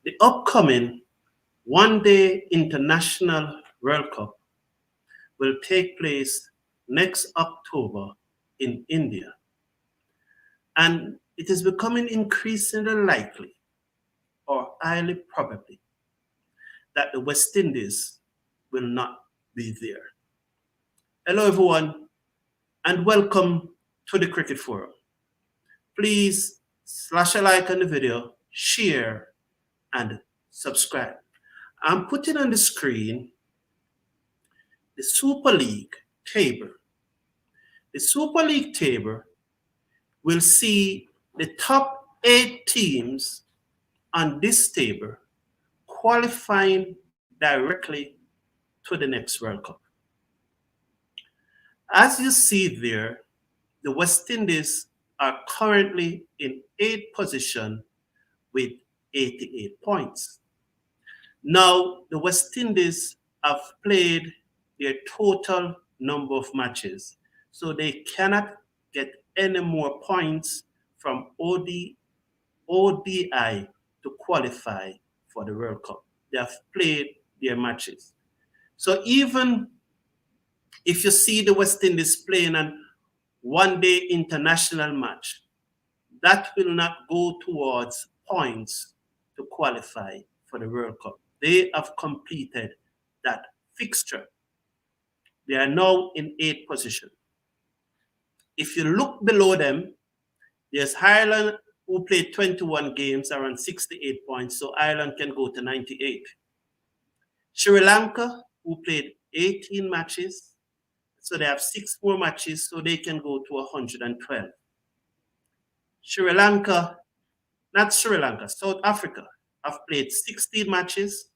The upcoming one-day international World Cup will take place next October in India. And it is becoming increasingly likely or highly probably that the West Indies will not be there. Hello, everyone, and welcome to the Cricket Forum. Please slash a like on the video, share, and subscribe. I'm putting on the screen the Super League table. The Super League table will see the top 8 teams on this table qualifying directly to the next World Cup. As you see there, the West Indies are currently in 8th position with 88 points. Now, the West Indies have played their total number of matches, so they cannot get any more points from ODI to qualify for the World Cup. They have played their matches. So even if you see the West Indies playing an one-day international match, that will not go towards points to qualify for the World Cup. They have completed that fixture. They are now in 8th position. If you look below them, there's Ireland, who played 21 games, around 68 points, so Ireland can go to 98. Sri Lanka, who played 18 matches, so they have 6 more matches, so they can go to 112. South Africa have played 16 matches.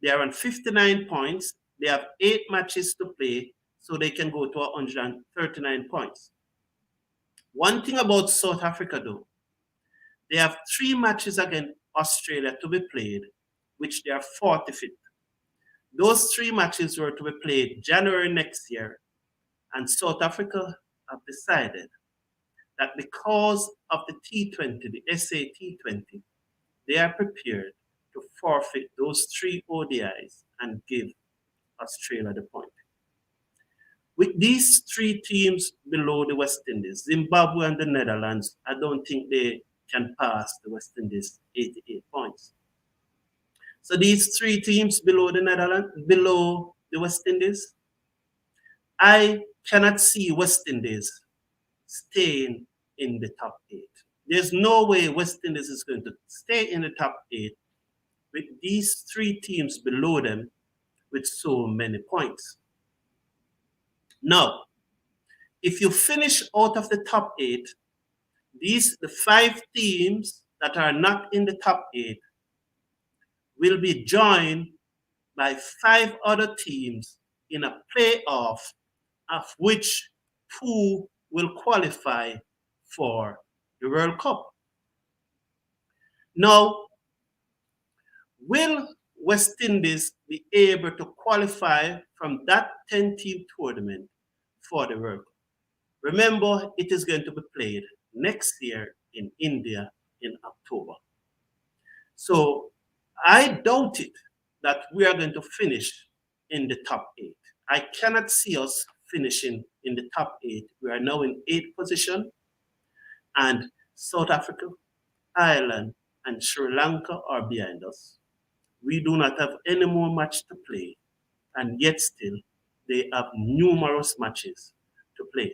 They are on 59 points. They have 8 matches to play, so they can go to 139 points. One thing about South Africa, though, they have 3 matches against Australia to be played, which they are 45th. Those 3 matches were to be played January next year, and South Africa have decided that because of the T20, the SA T20, they are prepared to forfeit those 3 ODIs and give Australia the point. With these 3 teams below the West Indies, Zimbabwe and the Netherlands, I don't think they can pass the West Indies 88 points. So these 3 teams below the Netherlands, below the West Indies, I cannot see West Indies staying in the top 8. There's no way West Indies is going to stay in the top 8 with these 3 teams below them with so many points. Now, if you finish out of the top 8, the 5 teams that are not in the top 8 will be joined by 5 other teams in a playoff, of which 2 will qualify for the World Cup. Now, will West Indies be able to qualify from that 10-team tournament for the World Cup? Remember, it is going to be played next year in India in October. So I doubt it that we are going to finish in the top 8. I cannot see us finishing in the top 8. We are now in 8th position, and South Africa, Ireland, and Sri Lanka are behind us. We do not have any more match to play, and yet still they have numerous matches to play.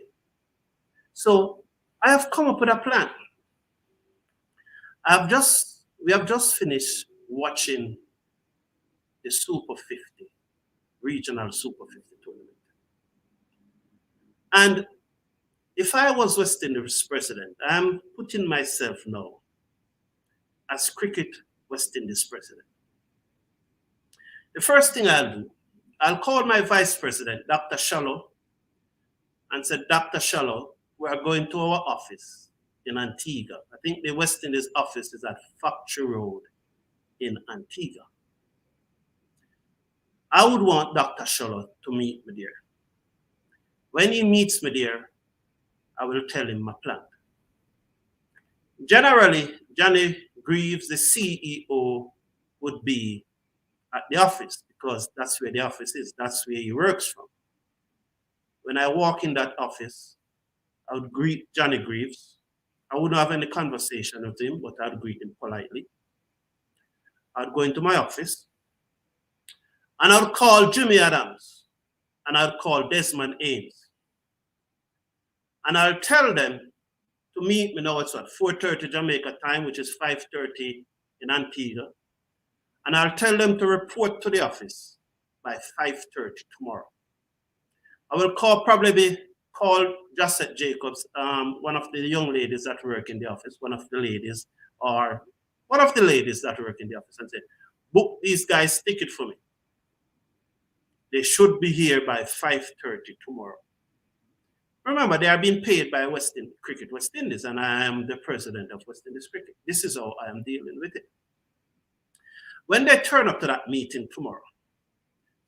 So I have come up with a plan. We have just finished watching the Super 50, regional Super 50 tournament. And if I was West Indies president, I'm putting myself now as cricket West Indies president. The first thing I'll do, I'll call my vice president, Dr. Shallow, and say, Dr. Shallow, we are going to our office in Antigua. I think the West Indies office is at Factory Road in Antigua. I would want Dr. Shallow to meet me there. When he meets me there, I will tell him my plan. Generally, Johnny Greaves, the CEO, would be at the office because that's where the office is. That's where he works from. When I walk in that office, I would greet Johnny Greaves. I wouldn't have any conversation with him, but I'd greet him politely. I'd go into my office and I'd call Jimmy Adams and I'd call Desmond Ames. And I'll tell them to meet me now. It's at 4:30 Jamaica time, which is 5:30 in Antigua. And I'll tell them to report to the office by 5:30 tomorrow. I will probably call Josette Jacobs, one of the young ladies that work in the office, one of the ladies that work in the office, and say, book these guys' ticket for me. They should be here by 5:30 tomorrow. Remember, they are being paid by Cricket West Indies, and I am the president of West Indies Cricket. This is how I am dealing with it. When they turn up to that meeting tomorrow,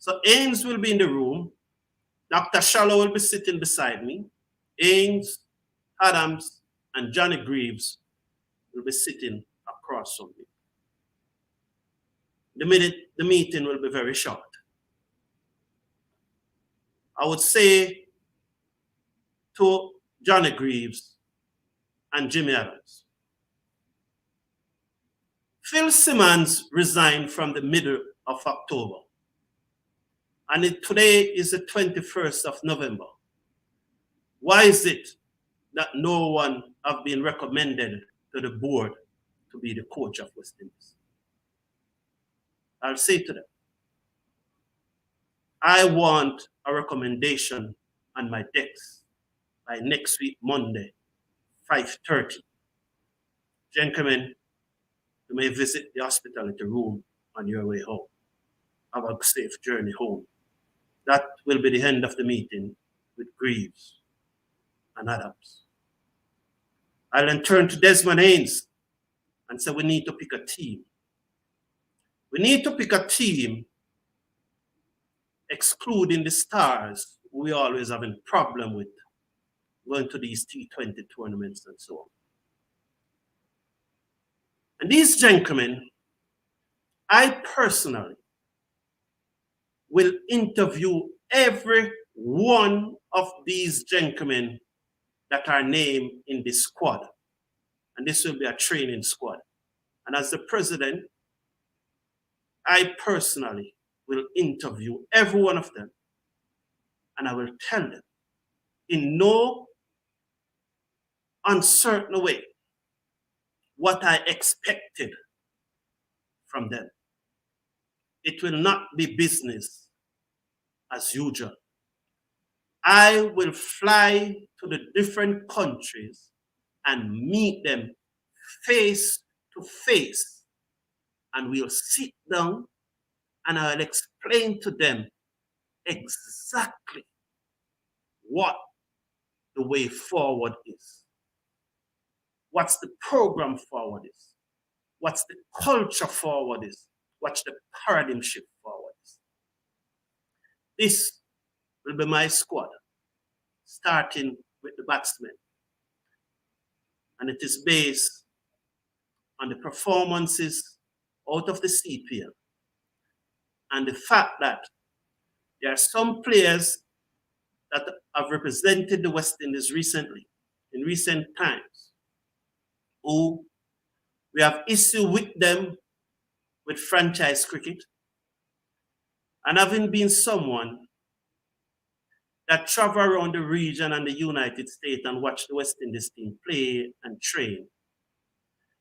so Ames will be in the room, Dr. Shallow will be sitting beside me, Ames, Adams, and Johnny Greaves will be sitting across from me. The meeting will be very short. I would say to Johnny Greaves and Jimmy Adams, Phil Simmons resigned from the middle of October. And today is the 21st of November. Why is it that no one have been recommended to the board to be the coach of West Indies? I'll say to them, I want a recommendation on my desk by next week, Monday, 5:30. Gentlemen, you may visit the hospitality room on your way home. Have a safe journey home. That will be the end of the meeting with Greaves and Adams. I'll then turn to Desmond Haynes and say, we need to pick a team. We need to pick a team excluding the stars we always having problem with going to these T20 tournaments and so on. And these gentlemen, I personally will interview every one of these gentlemen that are named in this squad. And this will be a training squad. And as the president, I personally will interview every one of them. And I will tell them in no uncertain way what I expected from them. It will not be business as usual. I will fly to the different countries and meet them face to face. And we'll sit down and I'll explain to them exactly what the way forward is. What's the program forward is. What's the culture forward is. What's the paradigm shift forward is. This will be my squad, starting with the batsmen. And it is based on the performances out of the CPL and the fact that there are some players that have represented the West Indies recently, in recent times, who we have issue with them with franchise cricket. And having been someone that travel around the region and the United States and watch the West Indies team play and train,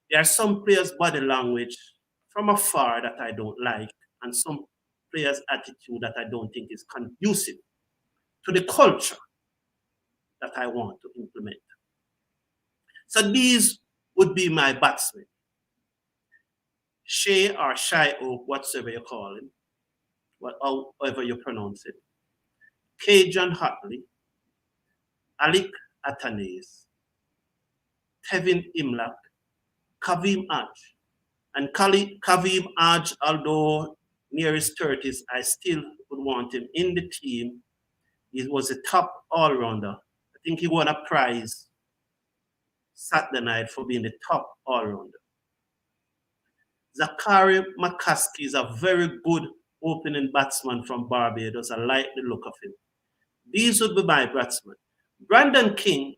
there are some players' body language from afar that I don't like, and some players' attitude that I don't think is conducive to the culture that I want to implement. So these would be my batsmen. Shea or Shai-O, whatsoever you call him, however you pronounce it. Cajun Hartley, Alec Atanase, Kevin Imlak, Kavim Aj. And Kavim Aj, although near his 30s, I still would want him in the team. He was a top all-rounder. I think he won a prize Saturday night for being the top all-rounder. Zachary McCaskey is a very good opening batsman from Barbados. I like the look of him. These would be my batsmen. Brandon King,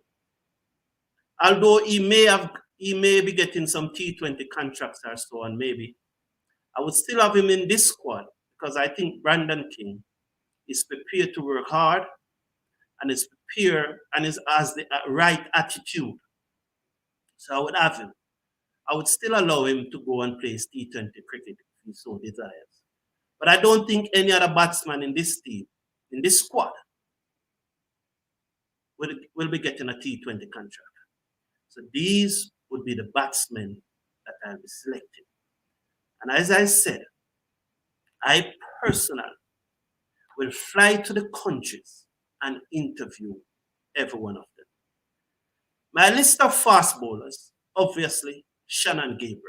although he may be getting some T20 contracts or so on, maybe, I would still have him in this squad because I think Brandon King is prepared to work hard and is prepared and has the right attitude. So I would have him. I would still allow him to go and play T20 cricket if he so desires. But I don't think any other batsman in this team, in this squad, will be getting a T20 contract. So these would be the batsmen that I'll be selecting. And as I said, I personally will fly to the countries and interview every one of them. My list of fast bowlers, obviously, Shannon Gabriel.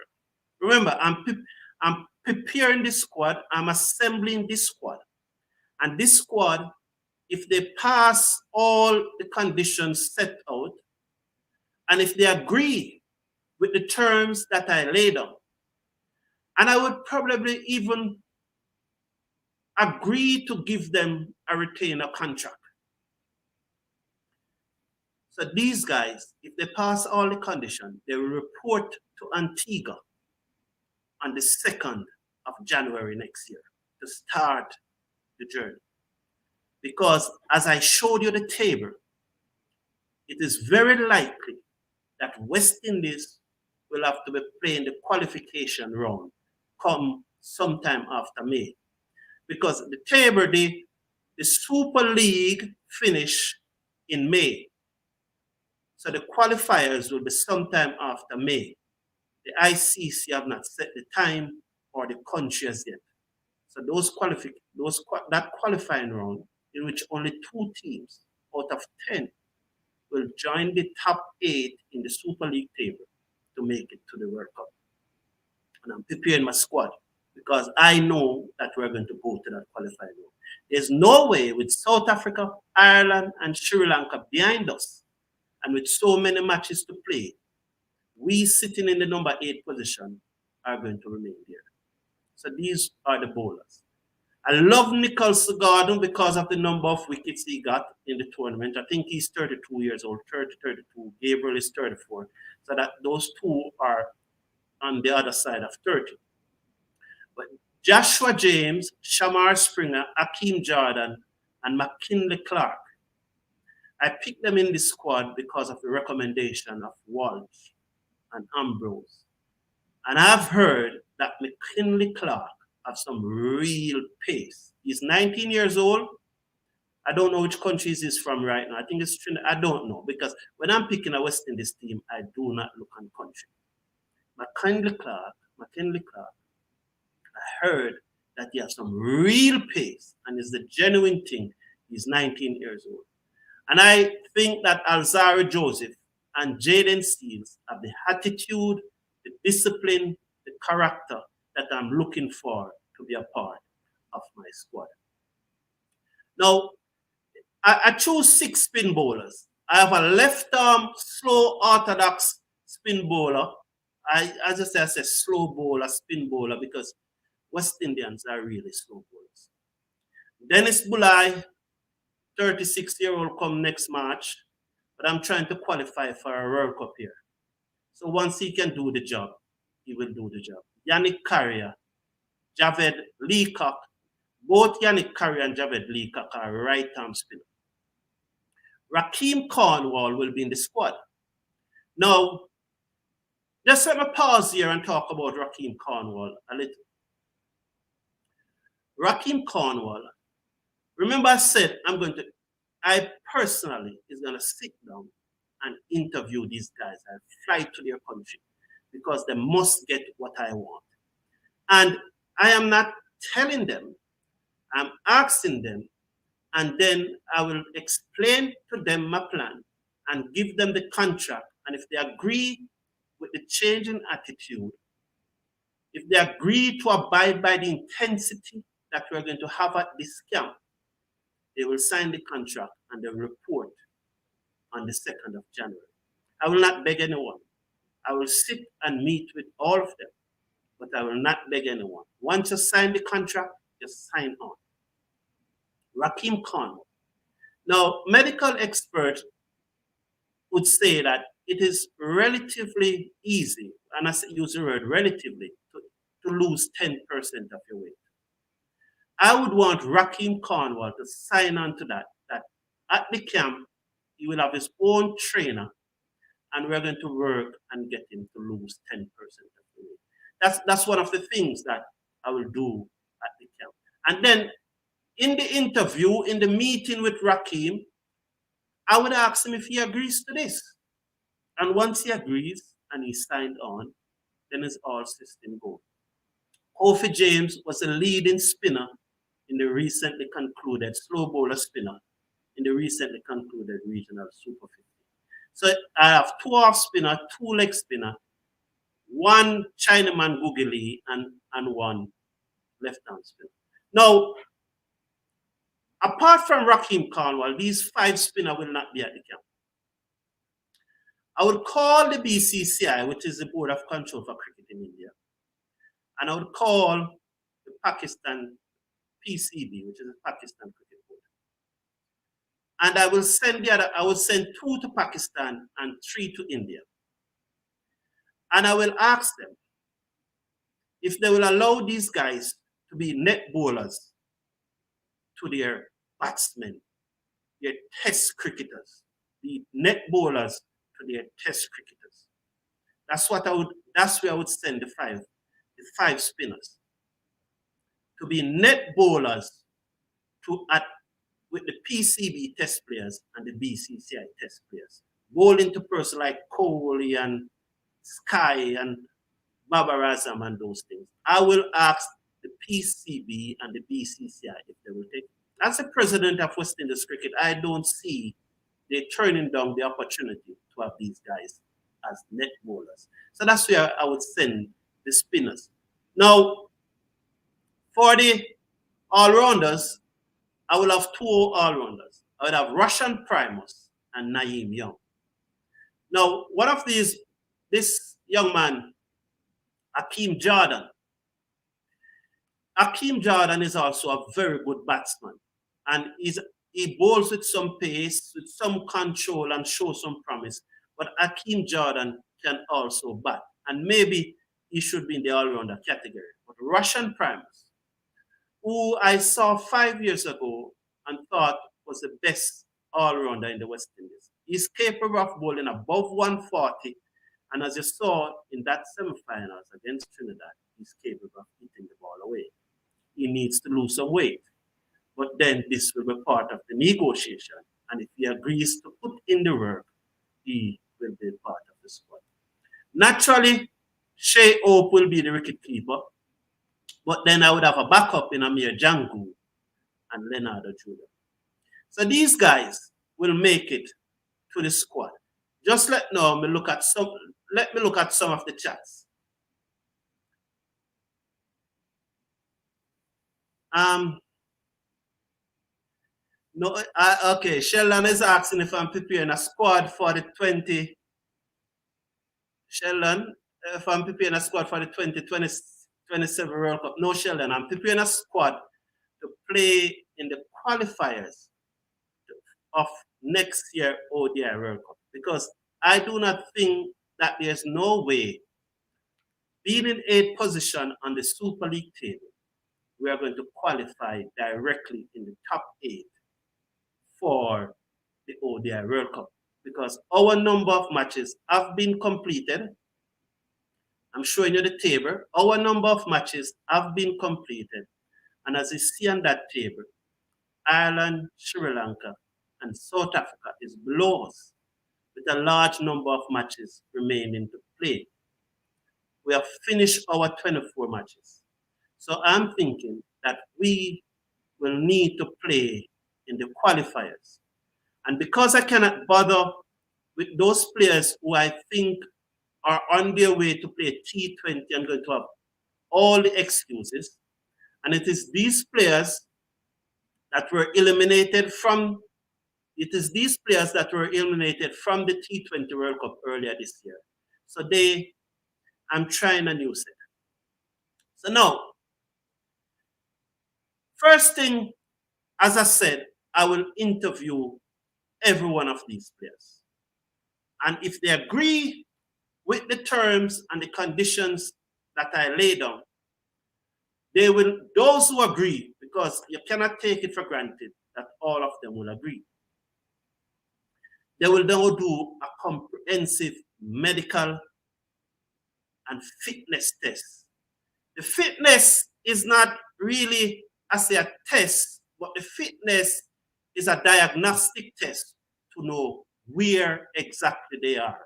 Remember, I'm preparing this squad, I'm assembling this squad. And this squad, if they pass all the conditions set out, and if they agree with the terms that I laid out, and I would probably even agree to give them a retainer contract. So these guys, if they pass all the conditions, they will report to Antigua on the 2nd of January next year to start the journey. Because as I showed you the table, it is very likely that West Indies will have to be playing the qualification round come sometime after May. Because the table, the Super League finish in May. So the qualifiers will be sometime after May. The ICC have not set the time or the country as yet. So that qualifying round, in which only 2 teams out of 10 will join the top 8 in the Super League table to make it to the World Cup. And I'm preparing my squad because I know that we're going to go to that qualifying round. There's no way with South Africa, Ireland, and Sri Lanka behind us, and with so many matches to play, we sitting in the number 8 position are going to remain there. So these are the bowlers. I love Nicholson Gordon because of the number of wickets he got in the tournament. I think he's 32 years old, 32. Gabriel is 34. So that those two are on the other side of 30. But Joshua James, Shamar Springer, Akeem Jordan, and McKinley Clark, I picked them in the squad because of the recommendation of Walsh and Ambrose. And I've heard that McKinley Clark has some real pace. He's 19 years old. I don't know which countries he's from right now. I think it's Trinidad. I don't know because when I'm picking a West Indies team, I do not look on country. McKinley Clark, I heard that he has some real pace and is the genuine thing. He's 19 years old. And I think that Alzari Joseph and Jaden Steels have the attitude, the discipline, the character that I'm looking for to be a part of my squad. Now, I chose 6 spin bowlers. I have a left-arm, slow, orthodox spin bowler. I say slow bowler, spin bowler, because West Indians are really slow bowlers. Dennis Bulai, 36-year-old, come next March, but I'm trying to qualify for a World Cup here. So once he can do the job, he will do the job. Yannick Carrier, Javed Leacock, both Yannick Carrier and Javed Leacock are right-arm spinners. Rakeem Cornwall will be in the squad. Now, just let me pause here and talk about Rakeem Cornwall a little. Rakeem Cornwall, remember I said I personally is going to sit down and interview these guys. I'll fly to their country because they must get what I want. And I am not telling them, I'm asking them, and then I will explain to them my plan and give them the contract. And if they agree with the change in attitude, if they agree to abide by the intensity that we're going to have at this camp, they will sign the contract and they will report on the 2nd of January. I will not beg anyone. I will sit and meet with all of them. But but I will not beg anyone. Once you sign the contract, you sign on. Rakim Khan. Now, medical experts would say that it is relatively easy, and I use the word relatively, to lose 10% of your weight. I would want Rakim Cornwall to sign on to that at the camp, he will have his own trainer, and we're going to work and get him to lose 10% of the weight. That's one of the things that I will do at the camp. And then in the interview, in the meeting with Rakim, I would ask him if he agrees to this. And once he agrees and he signed on, then it's all system go. Kofi James was a leading spinner in the recently concluded slow bowler spinner in the recently concluded regional Super 50. So I have 2 off spinner, 2 leg spinner, 1 Chinaman Googly, and 1 left arm spinner. Now, apart from Rakim Cornwall, these 5 spinner will not be at the camp. I would call the BCCI, which is the Board of Control for Cricket in India, and I would call the Pakistan PCB, which is the Pakistan Cricket Board. And I will send I will send 2 to Pakistan and 3 to India. And I will ask them if they will allow these guys to be net bowlers to their batsmen, their test cricketers, the net bowlers to their test cricketers. That's where I would send the 5 spinners to be net bowlers with the PCB test players and the BCCI test players. Bowling to person like Kohli and Sky and Babar Azam and those things. I will ask the PCB and the BCCI if they will take it. As a president of West Indies cricket, I don't see they turning down the opportunity to have these guys as net bowlers. So that's where I would send the spinners. Now, for the all-rounders, I will have 2 all-rounders. I would have Russian Primus and Naeem Young. Now, one of this young man, Hakeem Jordan. Hakeem Jordan is also a very good batsman. And he bowls with some pace, with some control, and shows some promise. But Hakeem Jordan can also bat. And maybe he should be in the all-rounder category. But Russian Primus, who I saw 5 years ago and thought was the best all-rounder in the West Indies. He's capable of bowling above 140, and as you saw in that semi-finals against Trinidad, he's capable of hitting the ball away. He needs to lose some weight, but then this will be part of the negotiation, and if he agrees to put in the work, he will be part of the squad. Naturally, Shea Hope will be the wicketkeeper, but then I would have a backup in Amir Jangu and Leonardo Jr. So these guys will make it to the squad. Just let me look at some of the chats. Okay, Sheldon is asking if I'm preparing a squad for the 20. Sheldon, if I'm preparing a squad for the 2027 World Cup. No, Sheldon, I'm preparing a squad to play in the qualifiers of next year ODI World Cup, because I do not think that there's no way, being in 8th position on the Super League table, we are going to qualify directly in the top 8 for the ODI World Cup, because our number of matches have been completed. I'm showing you the table. Our number of matches have been completed. And as you see on that table, Ireland, Sri Lanka, and South Africa is below us, with a large number of matches remaining to play. We have finished our 24 matches. So I'm thinking that we will need to play in the qualifiers. And because I cannot bother with those players who I think are on their way to play T20 and going to have all the excuses, and it is these players that were eliminated from the T20 World Cup earlier this year. So I'm trying a new set. So now, first thing, as I said, I will interview every one of these players. And if they agree with the terms and the conditions that I lay down, those who agree, because you cannot take it for granted that all of them will agree, they will now do a comprehensive medical and fitness test. The fitness is not really, as a test, but the fitness is a diagnostic test to know where exactly they are.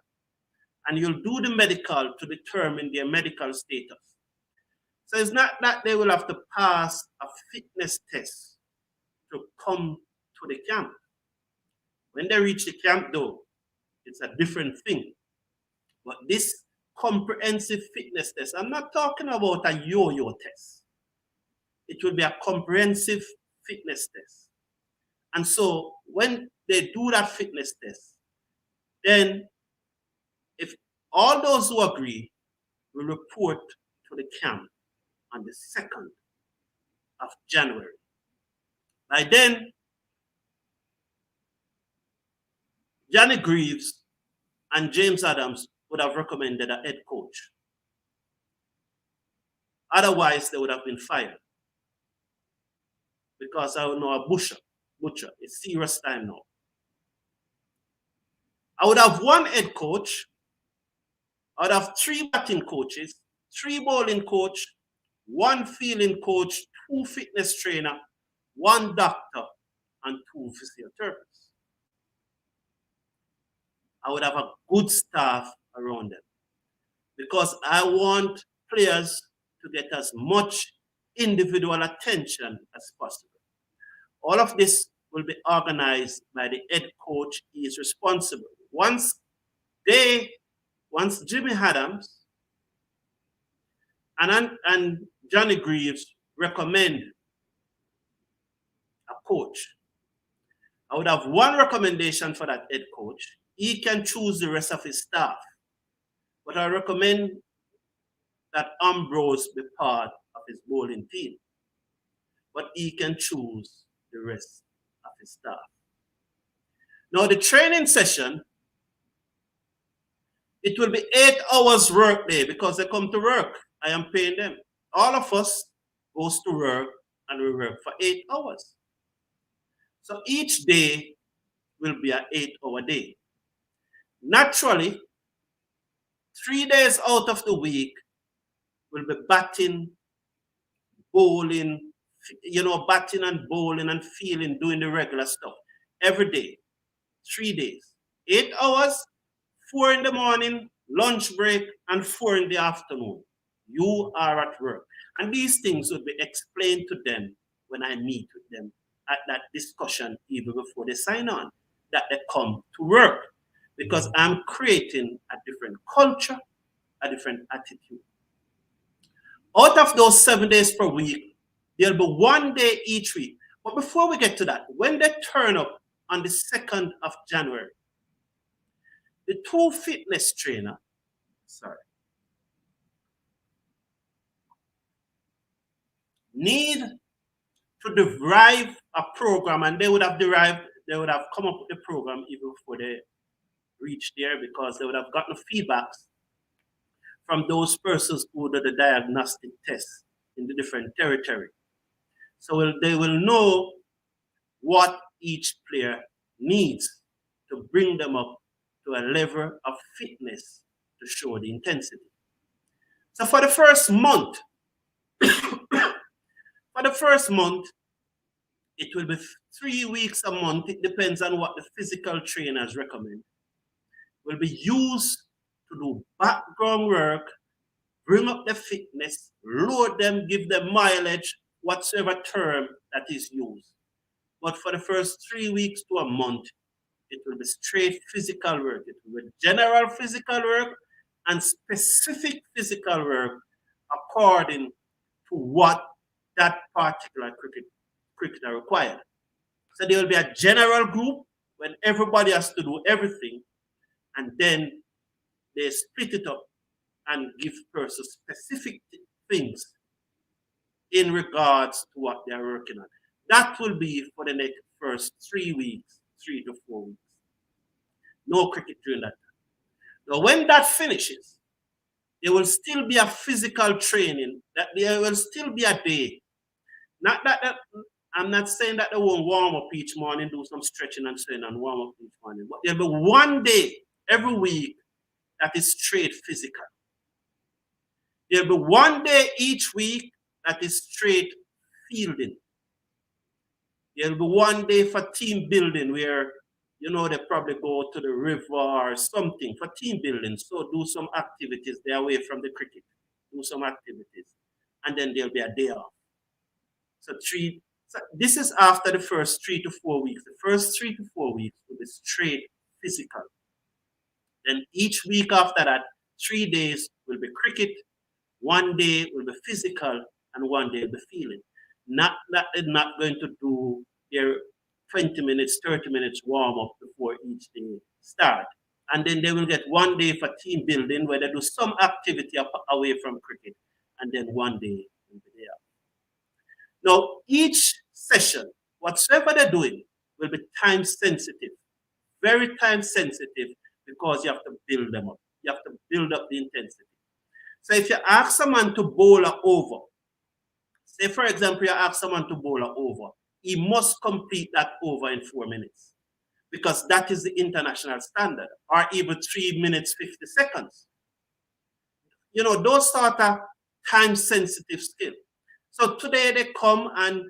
And you'll do the medical to determine their medical status. So it's not that they will have to pass a fitness test to come to the camp. When they reach the camp, though, it's a different thing. But this comprehensive fitness test, I'm not talking about a yo-yo test. It will be a comprehensive fitness test. And so when they do that fitness test, then if all those who agree will report to the camp on the 2nd of January. By then, Johnny Greaves and James Adams would have recommended a head coach. Otherwise, they would have been fired. Because I would know a butcher. It's serious time now. I would have one head coach. I would have 3 batting coaches, 3 bowling coach, 1 fielding coach, 2 fitness trainer, 1 doctor, and 2 physiotherapists. I would have a good staff around them because I want players to get as much individual attention as possible. All of this will be organized by the head coach. He is responsible. Once Jimmy Adams and Johnny Greaves recommend a coach, I would have 1 recommendation for that head coach. He can choose the rest of his staff. But I recommend that Ambrose be part of his bowling team. But he can choose the rest of his staff. Now, the training session, it will be 8 hours work day because they come to work. I am paying them. All of us goes to work and we work for 8 hours. So each day will be an 8-hour day. Naturally, 3 days out of the week will be batting, bowling, batting and bowling and fielding, doing the regular stuff. Every day, 3 days. 8 hours, 4 in the morning, lunch break, and 4 in the afternoon. You are at work. And these things will be explained to them when I meet with them at that discussion even before they sign on, that they come to work. Because I'm creating a different culture, a different attitude. Out of those 7 days per week, there'll be 1 day each week. But before we get to that, when they turn up on the 2nd of January, the 2 fitness trainer, need to derive a program, and they would have come up with the program even before they reached there because they would have gotten feedbacks from those persons who did the diagnostic tests in the different territory. So they will know what each player needs to bring them up to a level of fitness to show the intensity. So for the first month, it will be 3 weeks a month. It depends on what the physical trainers recommend. Will be used to do background work, bring up the fitness, load them, give them mileage, whatsoever term that is used. But for the first 3 weeks to a month, it will be straight physical work. It will be general physical work and specific physical work according to what that particular cricketer required. So there will be a general group when everybody has to do everything, and then they split it up and give persons specific things in regards to what they are working on. That will be for the next first 3 weeks, 3 to 4 weeks. No cricket during that time. Now, when that finishes, there will still be a physical training, that there will still be a day. Not that I'm not saying that they won't warm up each morning, do some stretching and so on, and warm up each morning. But there'll be one day every week that is straight physical. There'll be one day each week that is straight fielding. There'll be one day for team building where, they probably go to the river or something for team building. So do some activities. They're away from the cricket. Do some activities. And then there'll be a day off. So this is after the first 3 to 4 weeks. The first 3 to 4 weeks will be straight physical. Then each week after that, 3 days will be cricket, 1 day will be physical, and 1 day will be feeling. Not that they're not going to do their 20 minutes, 30 minutes warm up before each day start. And then they will get 1 day for team building where they do some activity away from cricket, and then 1 day will be there. Now, each session, whatsoever they're doing, will be time sensitive, very time sensitive, because you have to build them up. You have to build up the intensity. So if you ask someone to bowl an over, say for example, you ask someone to bowl an over, he must complete that over in 4 minutes, because that is the international standard, or even 3 minutes, 50 seconds. Those sort of time sensitive skills. So today they come and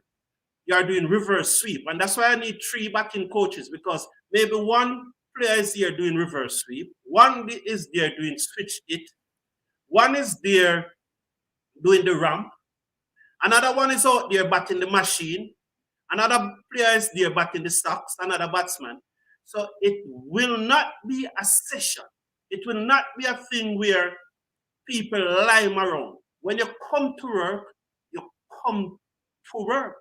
you are doing reverse sweep. And that's why I need 3 batting coaches, because maybe one player is here doing reverse sweep, one is there doing switch it, one is there doing the ramp, another one is out there batting the machine, another player is there batting the stocks, another batsman. So it will not be a session. It will not be a thing where people lime around. When you come to work, you come to work.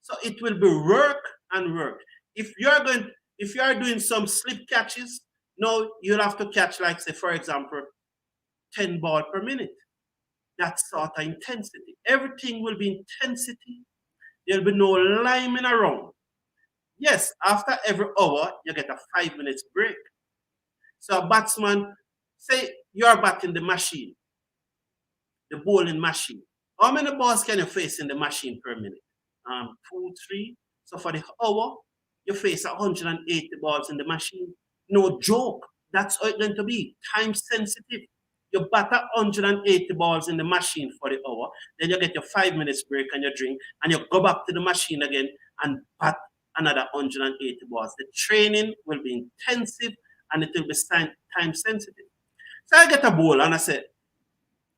So it will be work and work. If you are doing some slip catches, no, you'll have to catch, like, say, for example, 10 balls per minute. That sort of intensity. Everything will be intensity. There'll be no liming around. Yes, after every hour, you get a 5 minutes break. So a batsman, say you're batting the machine, the bowling machine. How many balls can you face in the machine per minute? 2, 3. So for the hour, you face 180 balls in the machine. No joke. That's how it's going to be. Time sensitive. You bat 180 balls in the machine for the hour, then you get your 5 minutes break and you drink, and you go back to the machine again and bat another 180 balls. The training will be intensive and it will be time sensitive. So I get a ball and I say,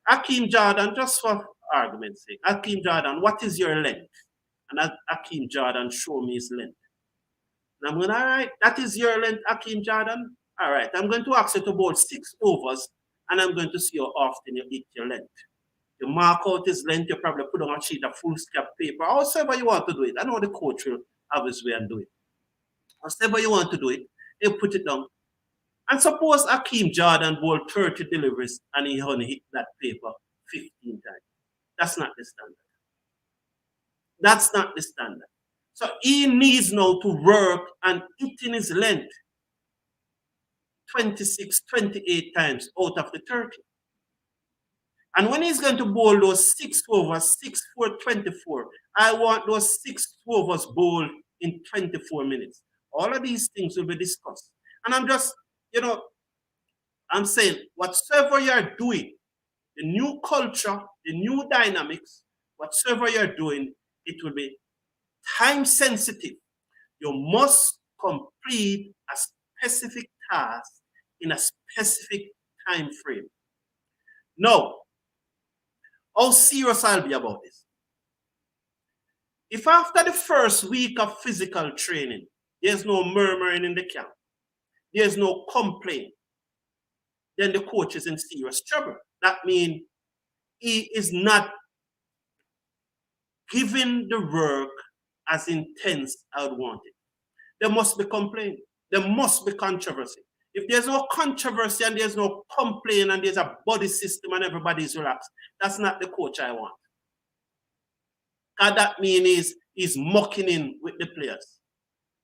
Hakeem Jordan, just for argument's sake, Hakeem Jordan, what is your length? And Hakeem Jordan show me his length. And I'm going, all right, that is your length, Hakeem Jordan. All right, I'm going to ask you to bowl 6 overs, and I'm going to see how often you hit your length. You mark out his length, you probably put on a sheet of foolscap paper, however you want to do it. I know the coach will have his way and do it. However you want to do it, you put it down. And suppose Hakeem Jordan bowled 30 deliveries and he only hit that paper 15 times. That's not the standard. That's not the standard. So he needs now to work and hitting his length 26, 28 times out of the 30. And when he's going to bowl those 6 overs, 6, 4, 24, I want those 6 overs bowled in 24 minutes. All of these things will be discussed. And I'm just, I'm saying, whatsoever you're doing, the new culture, the new dynamics, whatsoever you're doing, it will be time sensitive. You must complete a specific task in a specific time frame. Now, how serious I'll be about this? If after the first week of physical training, there's no murmuring in the camp, there's no complaint, then the coach is in serious trouble. That means he is not giving the work as intense as I would want it. There must be complaint. There must be controversy. If there's no controversy and there's no complaint and there's a body system and everybody's relaxed, that's not the coach I want. Because that means he's mocking in with the players.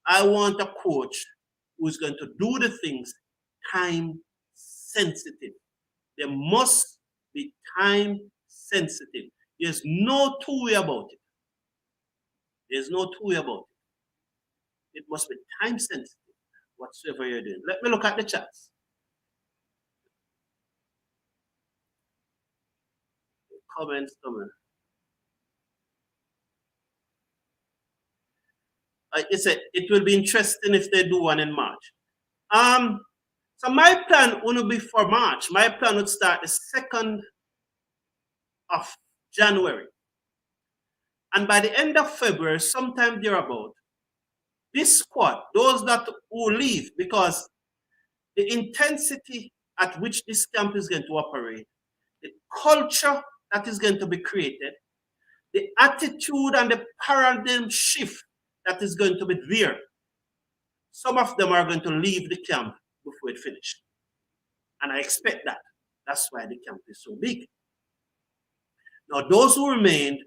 I want a coach who's going to do the things time sensitive. They must be time sensitive. There's no two way about it. There's no two way about it. It must be time sensitive, whatsoever you're doing. Let me look at the chats. Comments coming. It will be interesting if they do one in March. So my plan wouldn't be for March. My plan would start the 2nd of January. And by the end of February, sometime thereabout, this squad, those that will leave, because the intensity at which this camp is going to operate, the culture that is going to be created, the attitude and the paradigm shift that is going to be there, some of them are going to leave the camp before it finishes. And I expect that. That's why the camp is so big. Now, those who remained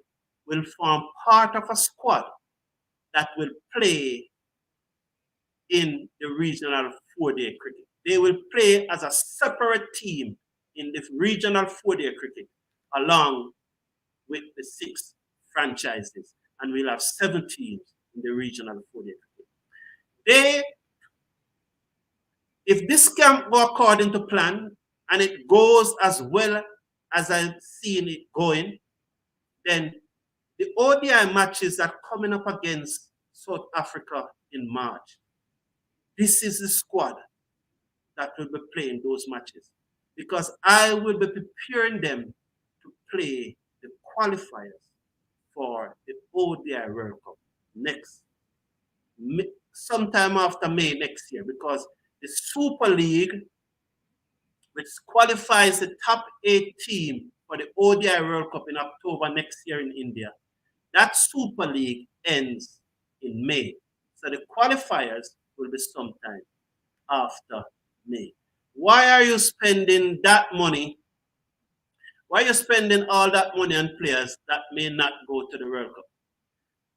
will form part of a squad that will play in the regional 4-day cricket. They will play as a separate team in the regional 4-day cricket along with the 6 franchises. And we'll have 7 teams in the regional 4-day cricket. If this camp go according to plan and it goes as well as I've seen it going, then the ODI matches are coming up against South Africa in March. This is the squad that will be playing those matches, because I will be preparing them to play the qualifiers for the ODI World Cup sometime after May next year, because the Super League, which qualifies the top 8 team for the ODI World Cup in October next year in India, that Super League ends in May. So the qualifiers will be sometime after May. Why are you spending that money? Why are you spending all that money on players that may not go to the World Cup?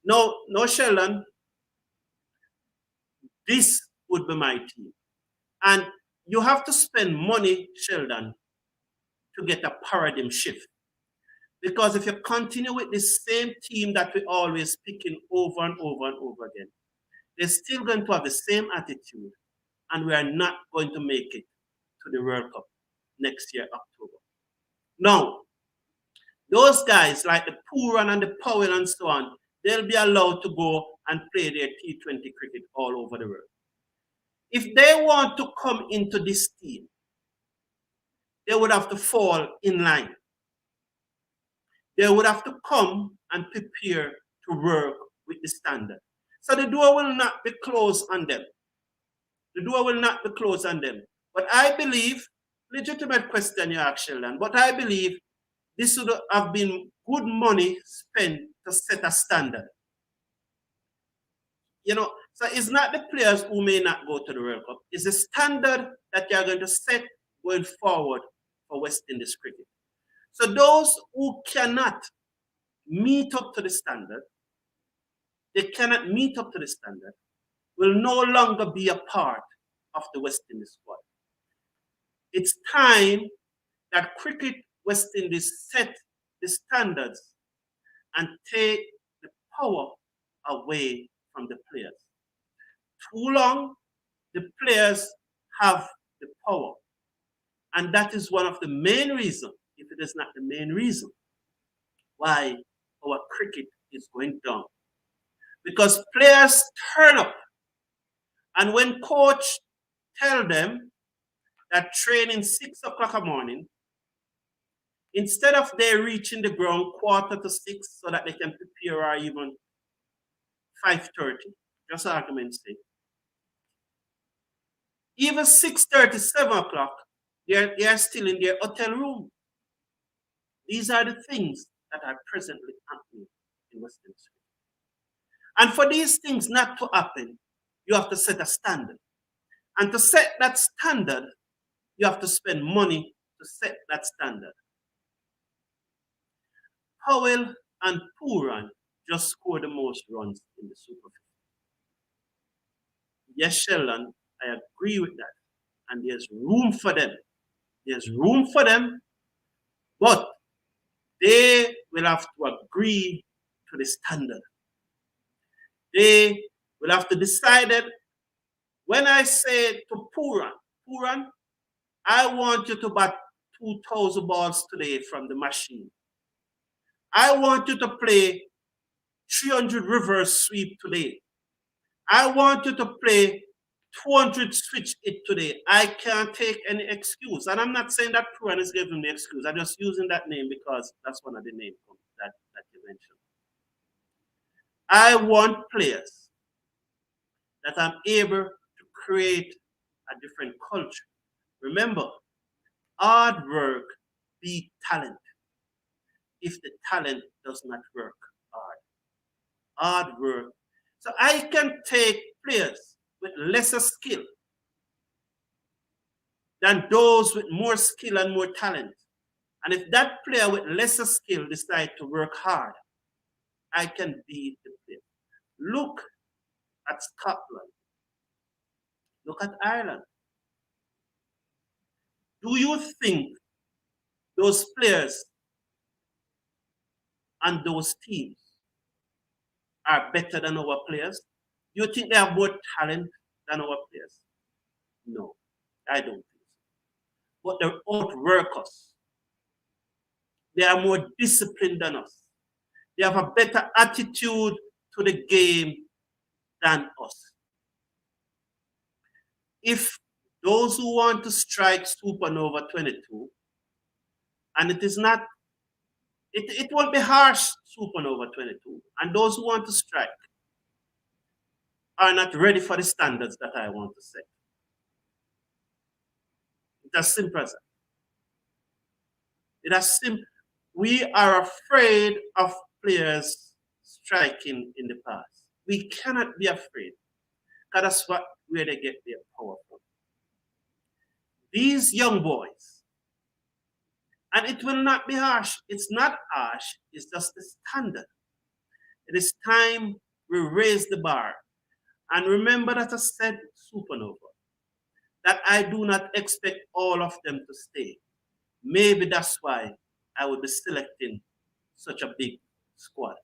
No, Sheldon. This would be my team. And you have to spend money, Sheldon, to get a paradigm shift. Because if you continue with the same team that we always picking over and over and over again, they're still going to have the same attitude, and we are not going to make it to the World Cup next year, October. Now, those guys like the Puran and the Powell and so on, they'll be allowed to go and play their T20 cricket all over the world. If they want to come into this team, they would have to fall in line. They would have to come and prepare to work with the standard. So the door will not be closed on them. The door will not be closed on them. But I believe, legitimate question you ask, Sheldon, but I believe this would have been good money spent to set a standard. So it's not the players who may not go to the World Cup. It's the standard that you are going to set going forward for West Indies cricket. So those who cannot meet up to the standard, will no longer be a part of the West Indies squad. It's time that Cricket West Indies set the standards and take the power away from the players. Too long, the players have the power. And that is one of the main reasons, if it is not the main reason, why our cricket is going down. Because players turn up, and when coach tell them that training 6 o'clock in the morning, instead of they reaching the ground 5:45 so that they can prepare, or even 5:30, just argument's sake, even 6:30, 7 o'clock, they are still in their hotel room. These are the things that are presently happening in Western Australia. And for these things not to happen, you have to set a standard. And to set that standard, you have to spend money to set that standard. Powell and Puran just scored the most runs in the Super 50. Yes, Sheldon, I agree with that. And there's room for them. There's room for them, but they will have to agree to the standard. They will have to decide it. When I say to Puran, I want you to bat 2,000 balls today from the machine. I want you to play 300 reverse sweep today. I want you to play 200 switch it today. I can't take any excuse. And I'm not saying that Puran is giving me excuse. I'm just using that name because that's one of the names that you mentioned. I want players that I'm able to create a different culture. Remember, hard work beats talent if the talent does not work hard. Hard work. So I can take players with lesser skill than those with more skill and more talent. And if that player with lesser skill decides to work hard, I can beat the player. Look at Scotland. Look at Ireland. Do you think those players and those teams are better than our players? Do you think they have more talent than our players? No, I don't think so. But they outwork us. They are more disciplined than us. They have a better attitude to the game than us. If those who want to strike Supernova 22, and it is not, it won't be harsh Supernova 22, and those who want to strike are not ready for the standards that I want to set. It's as simple as that. It is simple. We are afraid of players striking in the past. We cannot be afraid, because that's where they get their power from. These young boys, and it will not be harsh. It's not harsh. It's just the standard. It is time we raise the bar. And remember that I said Supernova, that I do not expect all of them to stay. Maybe that's why I would be selecting such a big squad.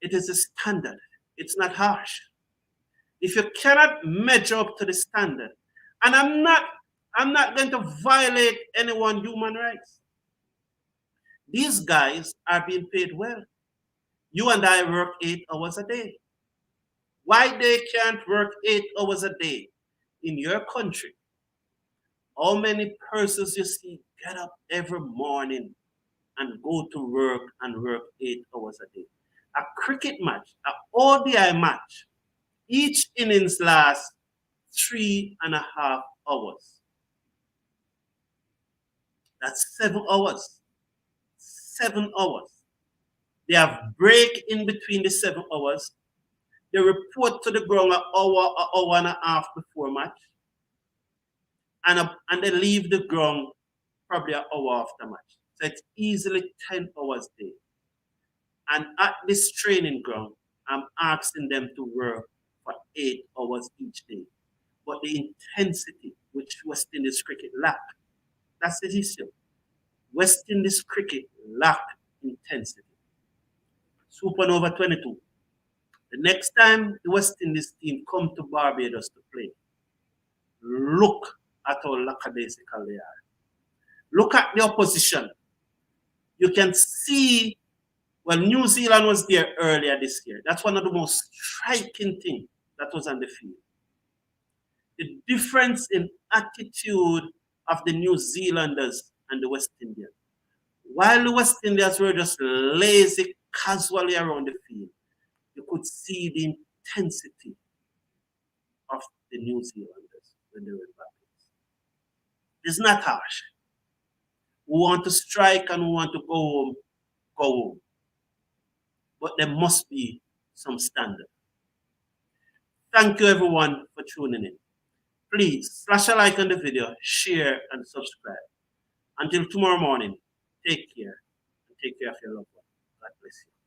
It is a standard. It's not harsh. If you cannot measure up to the standard, and I'm not going to violate anyone's human rights. These guys are being paid well. You and I work 8 hours a day. Why they can't work 8 hours a day in your country? How many persons you see get up every morning and go to work and work 8 hours a day? A cricket match, an ODI match, each innings lasts 3.5 hours. That's 7 hours. 7 hours. They have break in between the 7 hours. They report to the ground an hour and a half before match. And they leave the ground probably an hour after match. So it's easily 10 hours a day. And at this training ground, I'm asking them to work for 8 hours each day. But the intensity which West Indies cricket lack, that's the issue. West Indies cricket lack intensity. Supernova 22. The next time the West Indies team come to Barbados to play, look at how lackadaisical they are. Look at the opposition. You can see, well, New Zealand was there earlier this year. That's one of the most striking things that was on the field. The difference in attitude of the New Zealanders and the West Indians. While the West Indians were just lazy, casually around the field, you could see the intensity of the New Zealanders when they were back. It's not harsh. We want to strike and we want to go home, go home. But there must be some standard. Thank you everyone for tuning in. Please slash a like on the video, share and subscribe. Until tomorrow morning, take care and take care of your loved one. God bless you.